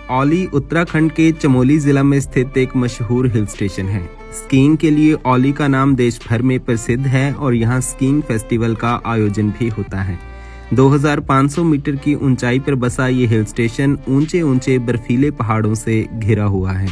औली उत्तराखंड के चमोली जिला में स्थित एक मशहूर हिल स्टेशन है। स्कीइंग के लिए औली का नाम देश भर में प्रसिद्ध है और यहाँ स्कीइंग फेस्टिवल का आयोजन भी होता है। 2500 मीटर की ऊंचाई पर बसा ये हिल स्टेशन ऊंचे ऊंचे बर्फीले पहाड़ों से घिरा हुआ है।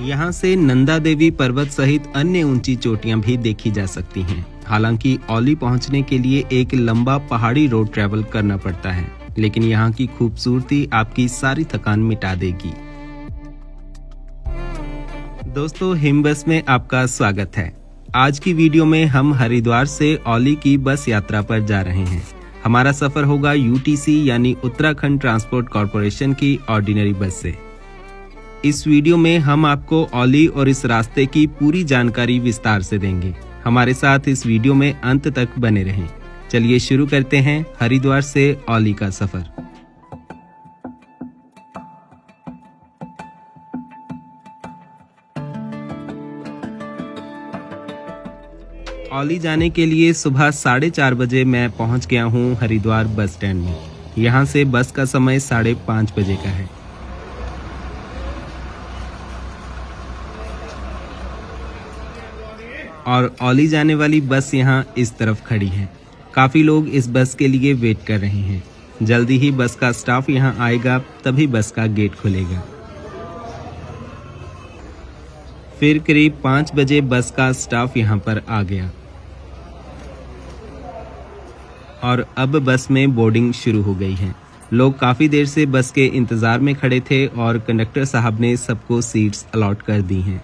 यहाँ से नंदा देवी पर्वत सहित अन्य ऊंची चोटियां भी देखी जा सकती हैं। हालांकि औली पहुंचने के लिए एक लंबा पहाड़ी रोड ट्रैवल करना पड़ता है, लेकिन यहाँ की खूबसूरती आपकी सारी थकान मिटा देगी। दोस्तों, हिमबस में आपका स्वागत है। आज की वीडियो में हम हरिद्वार से औली की बस यात्रा पर जा रहे हैं। हमारा सफर होगा UTC यानी उत्तराखंड ट्रांसपोर्ट कॉर्पोरेशन की ऑर्डिनरी बस से। इस वीडियो में हम आपको औली और इस रास्ते की पूरी जानकारी विस्तार से देंगे। हमारे साथ इस वीडियो में अंत तक बने रहें। चलिए शुरू करते हैं हरिद्वार से औली का सफर। औली जाने के लिए सुबह 4:30 बजे मैं पहुंच गया हूं हरिद्वार बस स्टैंड में। यहां से बस का समय 5:30 बजे का है। और औली जाने वाली बस यहाँ इस तरफ खड़ी है। काफी लोग इस बस के लिए वेट कर रहे हैं। जल्दी ही बस का स्टाफ यहाँ आएगा, तभी बस का गेट खुलेगा। फिर करीब 5 बजे बस का स्टाफ यहाँ पर आ गया और अब बस में बोर्डिंग शुरू हो गई है। लोग काफी देर से बस के इंतजार में खड़े थे और कंडक्टर साहब ने सबको सीट्स अलॉट कर दी हैं।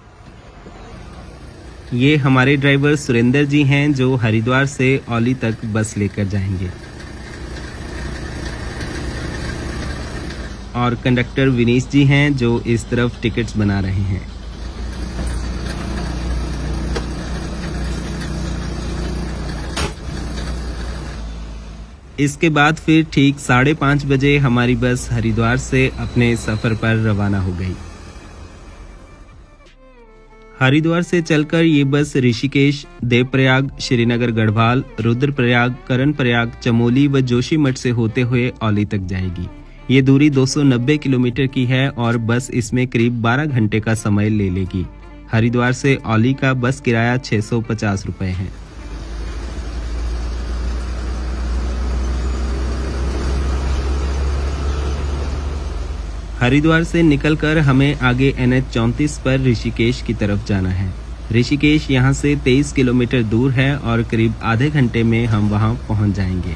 ये हमारे ड्राइवर सुरेंद्र जी हैं जो हरिद्वार से औली तक बस लेकर जाएंगे, और कंडक्टर विनीश जी हैं जो इस तरफ टिकट्स बना रहे हैं। इसके बाद फिर ठीक 5:30 बजे हमारी बस हरिद्वार से अपने सफर पर रवाना हो गई। हरिद्वार से चलकर ये बस ऋषिकेश, देवप्रयाग, श्रीनगर गढ़वाल, रुद्रप्रयाग, करणप्रयाग, चमोली व जोशीमठ से होते हुए औली तक जाएगी। ये दूरी 290 किलोमीटर की है और बस इसमें करीब 12 घंटे का समय ले लेगी। हरिद्वार से औली का बस किराया 650 रुपए है। हरिद्वार से निकलकर हमें आगे NH 34 पर ऋषिकेश की तरफ जाना है। ऋषिकेश यहाँ से 23 किलोमीटर दूर है और करीब आधे घंटे में हम वहाँ पहुँच जाएंगे।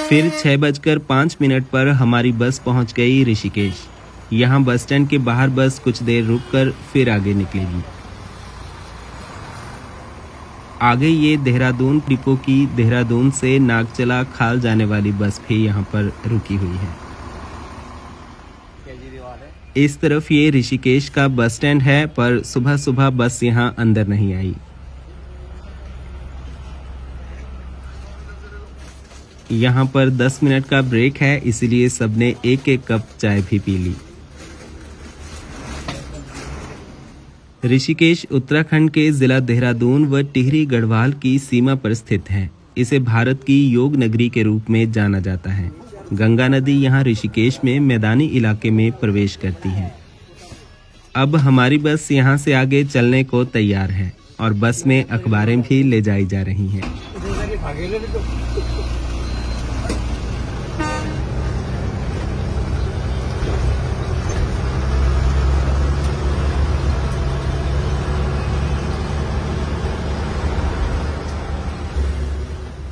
फिर 6:05 पर हमारी बस पहुँच गई ऋषिकेश। यहाँ बस स्टैंड के बाहर बस कुछ देर रुककर फिर आगे निकलेगी। आगे ये देहरादून डिपो की देहरादून से नागचला खाल जाने वाली बस भी यहाँ पर रुकी हुई है। इस तरफ ये ऋषिकेश का बस स्टैंड है, पर सुबह सुबह बस यहाँ अंदर नहीं आई। यहाँ पर 10 मिनट का ब्रेक है, इसलिए सबने एक एक कप चाय भी पी ली। ऋषिकेश उत्तराखंड के जिला देहरादून व टिहरी गढ़वाल की सीमा पर स्थित है। इसे भारत की योग नगरी के रूप में जाना जाता है। गंगा नदी यहाँ ऋषिकेश में मैदानी इलाके में प्रवेश करती है। अब हमारी बस यहाँ से आगे चलने को तैयार है और बस में अखबारें भी ले जाई जा रही हैं।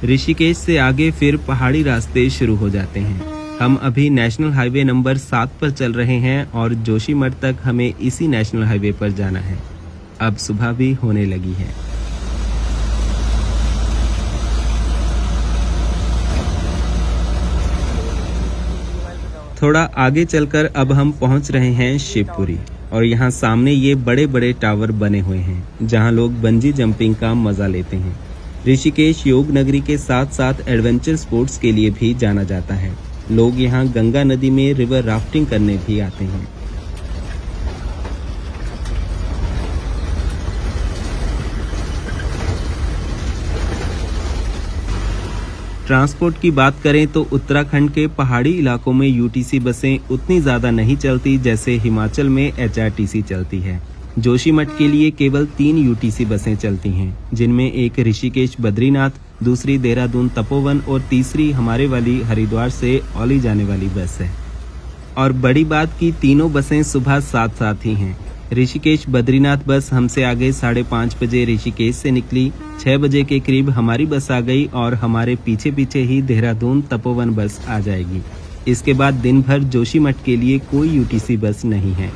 ऋषिकेश से आगे फिर पहाड़ी रास्ते शुरू हो जाते हैं। हम अभी नेशनल हाईवे नंबर 7 पर चल रहे हैं और जोशीमठ तक हमें इसी नेशनल हाईवे पर जाना है। अब सुबह भी होने लगी है। थोड़ा आगे चलकर अब हम पहुंच रहे हैं शिवपुरी, और यहाँ सामने ये बड़े बड़े टावर बने हुए हैं जहाँ लोग बंजी जंपिंग का मजा लेते हैं। ऋषिकेश योग नगरी के साथ साथ एडवेंचर स्पोर्ट्स के लिए भी जाना जाता है। लोग यहाँ गंगा नदी में रिवर राफ्टिंग करने भी आते हैं। ट्रांसपोर्ट की बात करें तो उत्तराखंड के पहाड़ी इलाकों में यूटीसी बसें उतनी ज़्यादा नहीं चलती जैसे हिमाचल में एचआरटीसी चलती है। जोशीमठ के लिए केवल 3 यूटीसी बसें चलती हैं, जिनमें एक ऋषिकेश बद्रीनाथ, दूसरी देहरादून तपोवन और तीसरी हमारे वाली हरिद्वार से औली जाने वाली बस है। और बड़ी बात की तीनों बसें सुबह साथ साथ ही हैं। ऋषिकेश बद्रीनाथ बस हमसे आगे 5:30 बजे ऋषिकेश से निकली, 6 बजे के करीब हमारी बस आ गई और हमारे पीछे पीछे ही देहरादून तपोवन बस आ जाएगी। इसके बाद दिन भर जोशीमठ के लिए कोई यूटीसी बस नहीं है।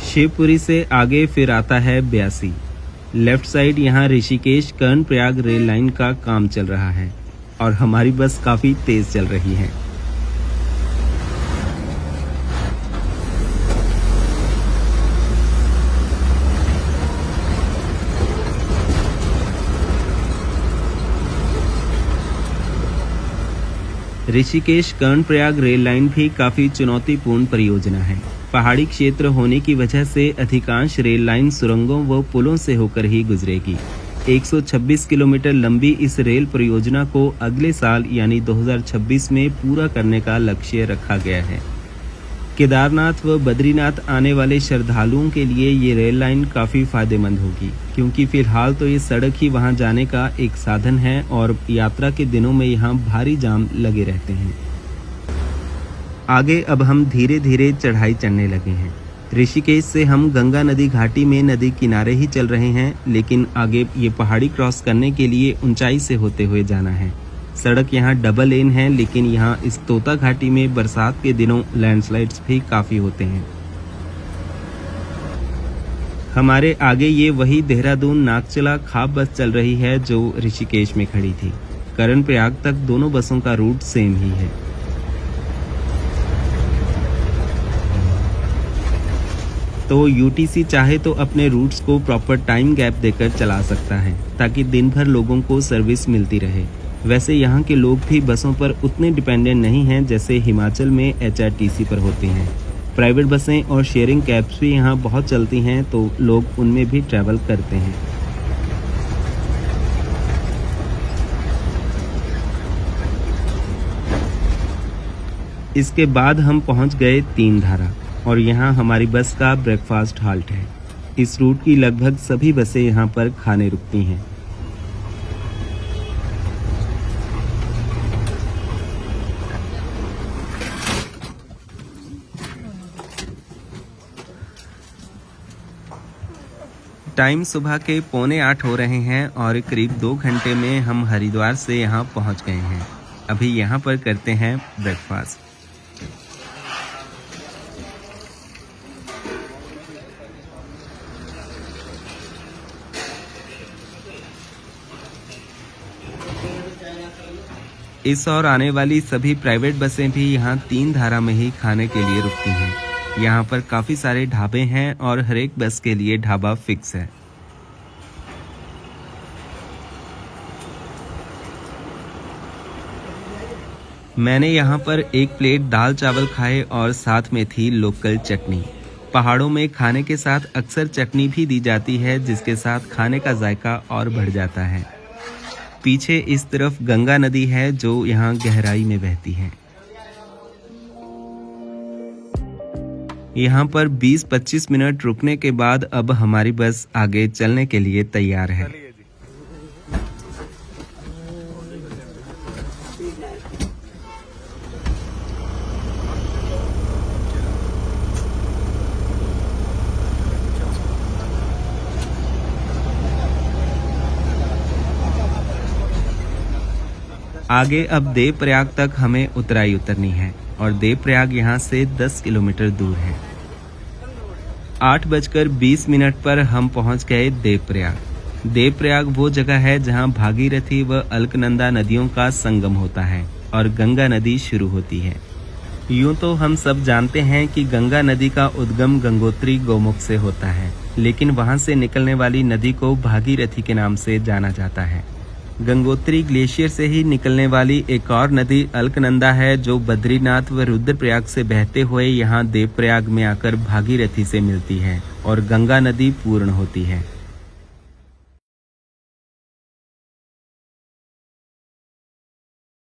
शिवपुरी से आगे फिर आता है ब्यासी। लेफ्ट साइड यहाँ ऋषिकेश कर्णप्रयाग रेल लाइन का काम चल रहा है और हमारी बस काफ़ी तेज़ चल रही है। ऋषिकेश कर्णप्रयाग रेल लाइन भी काफी चुनौतीपूर्ण परियोजना है। पहाड़ी क्षेत्र होने की वजह से अधिकांश रेल लाइन सुरंगों व पुलों से होकर ही गुजरेगी। 126 किलोमीटर लंबी इस रेल परियोजना को अगले साल यानी 2026 में पूरा करने का लक्ष्य रखा गया है। केदारनाथ व बद्रीनाथ आने वाले श्रद्धालुओं के लिए ये रेल लाइन काफ़ी फायदेमंद होगी, क्योंकि फिलहाल तो ये सड़क ही वहां जाने का एक साधन है और यात्रा के दिनों में यहाँ भारी जाम लगे रहते हैं। आगे अब हम धीरे धीरे चढ़ाई चढ़ने लगे हैं। ऋषिकेश से हम गंगा नदी घाटी में नदी किनारे ही चल रहे हैं, लेकिन आगे ये पहाड़ी क्रॉस करने के लिए ऊंचाई से होते हुए जाना है। सड़क यहाँ डबल लेन है, लेकिन यहाँ इस तोता घाटी में बरसात के दिनों लैंडस्लाइड्स भी काफ़ी होते हैं। हमारे आगे ये वही देहरादून नागचला खाप बस चल रही है जो ऋषिकेश में खड़ी थी। कर्णप्रयाग तक दोनों बसों का रूट सेम ही है। तो यूटीसी चाहे तो अपने रूट्स को प्रॉपर टाइम गैप देकर चला सकता है, ताकि दिन भर लोगों को सर्विस मिलती रहे। वैसे यहाँ के लोग भी बसों पर उतने डिपेंडेंट नहीं हैं जैसे हिमाचल में एचआरटीसी पर होते हैं। प्राइवेट बसें और शेयरिंग कैब्स भी यहाँ बहुत चलती हैं, तो लोग उनमें भी ट्रैवल करते हैं। इसके बाद हम पहुँच गए 3 धारा और यहाँ हमारी बस का ब्रेकफास्ट हाल्ट है। इस रूट की लगभग सभी बसें यहाँ पर खाने रुकती हैं। टाइम सुबह के 7:45 हो रहे हैं और करीब 2 घंटे में हम हरिद्वार से यहाँ पहुँच गए हैं। अभी यहाँ पर करते हैं ब्रेकफास्ट। इस और आने वाली सभी प्राइवेट बसें भी यहाँ 3 धारा में ही खाने के लिए रुकती हैं। यहाँ पर काफ़ी सारे ढाबे हैं और हर एक बस के लिए ढाबा फिक्स है। मैंने यहाँ पर 1 प्लेट दाल चावल खाए और साथ में थी लोकल चटनी। पहाड़ों में खाने के साथ अक्सर चटनी भी दी जाती है, जिसके साथ खाने का जायका और बढ़ जाता है। पीछे इस तरफ गंगा नदी है जो यहाँ गहराई में बहती है। यहाँ पर 20-25 मिनट रुकने के बाद अब हमारी बस आगे चलने के लिए तैयार है। आगे अब देवप्रयाग तक हमें उतराई उतरनी है और देवप्रयाग यहाँ से 10 किलोमीटर दूर है। 8:20 पर हम पहुँच गए देवप्रयाग। देवप्रयाग वो जगह है जहाँ भागीरथी व अलकनंदा नदियों का संगम होता है और गंगा नदी शुरू होती है। यूँ तो हम सब जानते हैं कि गंगा नदी का उद्गम गंगोत्री गौमुख से होता है, लेकिन वहाँ से निकलने वाली नदी को भागीरथी के नाम से जाना जाता है। गंगोत्री ग्लेशियर से ही निकलने वाली एक और नदी अलकनंदा है जो बद्रीनाथ व रुद्रप्रयाग से बहते हुए यहाँ देवप्रयाग में आकर भागीरथी से मिलती है और गंगा नदी पूर्ण होती है।